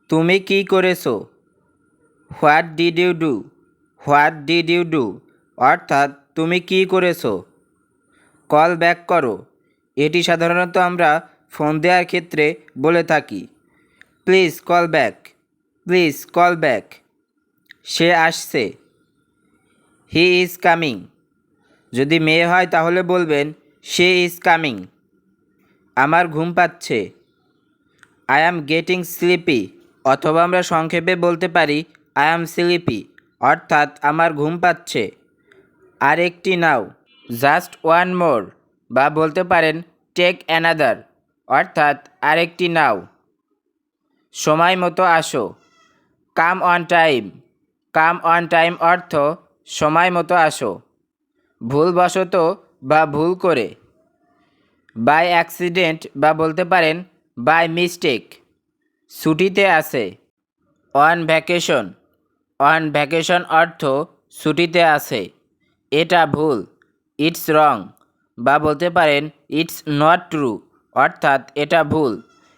তুমি কি করেছো? What did you do? What did you do অর্থাৎ তুমি কি করেছো। কল ব্যাক করো, এটি সাধারণত আমরা ফোন দেওয়ার ক্ষেত্রে বলে থাকি। Please call back, please call back. সে আসছে, হি ইজ কামিং। যদি মেয়ে হয় তাহলে বলবেন শি ইজ কামিং। আমার ঘুম পাচ্ছে, আই অ্যাম গেটিং স্লিপি। অথবা আমরা সংক্ষেপে বলতে পারি আই অ্যাম স্লিপি অর্থাৎ আমার ঘুম পাচ্ছে। আরেকটি নাও, জাস্ট ওয়ান মোর, বা বলতে পারেন টেক অ্যানাদার অর্থাৎ আরেকটি নাও। সময় মতো আসো, come on time. Come on time অর্থ সময় মতো আসো। ভুলবশত বা ভুল করে, বাই অ্যাক্সিডেন্ট বা বলতে পারেন বাই মিস্টেক। ছুটিতে আছে, অন ভ্যাকেশন। অন ভ্যাকেশন অর্থ ছুটিতে আছে। এটা ভুল, ইটস রং, বা বলতে পারেন ইটস নট ট্রু অর্থাৎ এটা ভুল,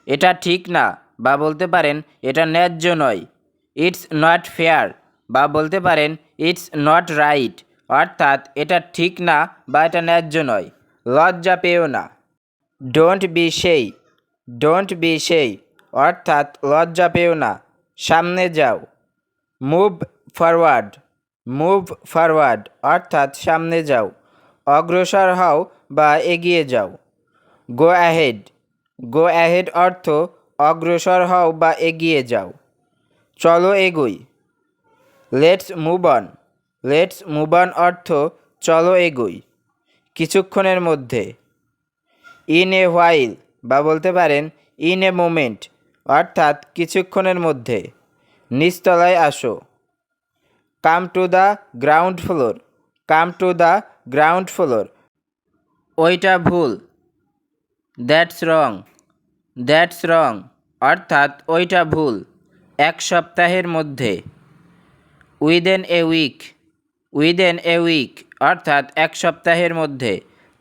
এটা ঠিক না, বা বলতে পারেন এটা ন্যায্য নয়। ইটস নট ফেয়ার, বা বলতে পারেন ইটস নট রাইট অর্থাৎ এটা ঠিক না বা এটা ন্যায্য নয়। লজ্জা পেও না, ডোন্ট বি সেই। ডোন্ট বি সেই অর্থাৎ লজ্জা পেও না, সামনে যাও। Move forward. মুভ ফরওয়ার্ড অর্থাৎ সামনে যাও, অগ্রসর হও বা এগিয়ে যাও। Go ahead. গো অ্যাহেড অর্থ অগ্রসর হও বা এগিয়ে যাও। চলো এগোই, let's move on. Let's move on অর্থ চলো এগোই, কিছুক্ষণের মধ্যে। ইন এ হোয়াইল, বা বলতে পারেন ইন এ মোমেন্ট অর্থাৎ কিছুক্ষণের মধ্যে। নিচতলায় আসো, come to the ground floor. Come to the ground floor, ওইটা ভুল, দ্যাটস রং। দ্যাটস রং অর্থাৎ ওইটা ভুল, এক সপ্তাহের মধ্যে। Within a week. Within a week অর্থাৎ এক সপ্তাহের মধ্যে,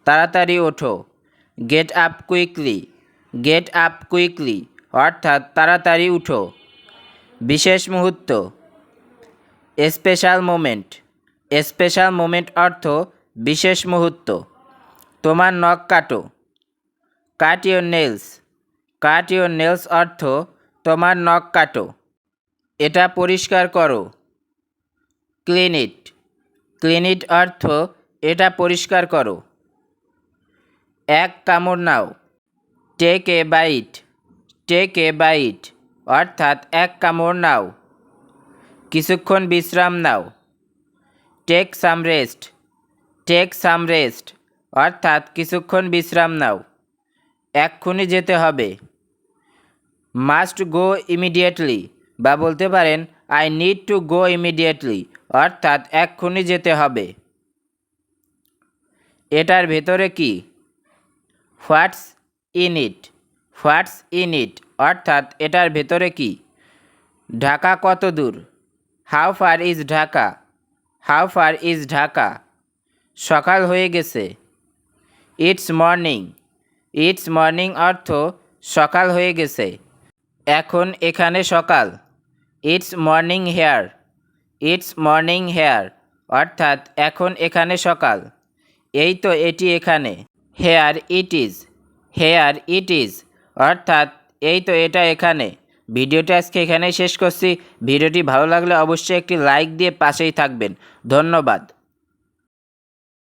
তাড়াতাড়ি ওঠো। Get up quickly. Get up quickly অর্থাৎ তাড়াতাড়ি উঠো। বিশেষ মুহূর্ত, স্পেশাল মোমেন্ট। স্পেশাল মোমেন্ট অর্থ বিশেষ মুহূর্ত। তোমার নখ কাটো, cut your nails. Cut your nails অর্থ তোমার নখ কাটো। এটা পরিষ্কার করো, ক্লিন ইট। ক্লিন ইট অর্থ এটা পরিষ্কার করো। এক কামড় নাও, take a bite. Take a bite অর্থাৎ এক কামড় নাও। কিছুক্ষণ বিশ্রাম নাও, take some rest. Take some rest অর্থাৎ কিছুক্ষণ বিশ্রাম নাও। এক্ষুনি যেতে হবে, মাস্ট গো ইমিডিয়েটলি, বা বলতে পারেন I need to go immediately অর্থাৎ এক্ষুনি যেতে হবে। এটার ভেতরে কি, হোয়াটস in it. What's in it অর্থাৎ এটার ভেতরে কি। ঢাকা কত দূর, how far is Dhaka. How far is Dhaka. সকাল হয়ে গেছে, ইটস মর্নিং। ইটস মর্নিং অর্থ সকাল হয়ে গেছে। এখন এখানে সকাল, it's morning here. It's morning here অর্থাৎ এখন এখানে সকাল। এই তো এটি এখানে, here it is. Here it is অর্থাৎ এই তো এটা এখানে। ভিডিওটা আজকে এখানেই শেষ করছি। ভিডিওটি ভালো লাগলে অবশ্যই একটি লাইক দিয়ে পাশেই থাকবেন। ধন্যবাদ।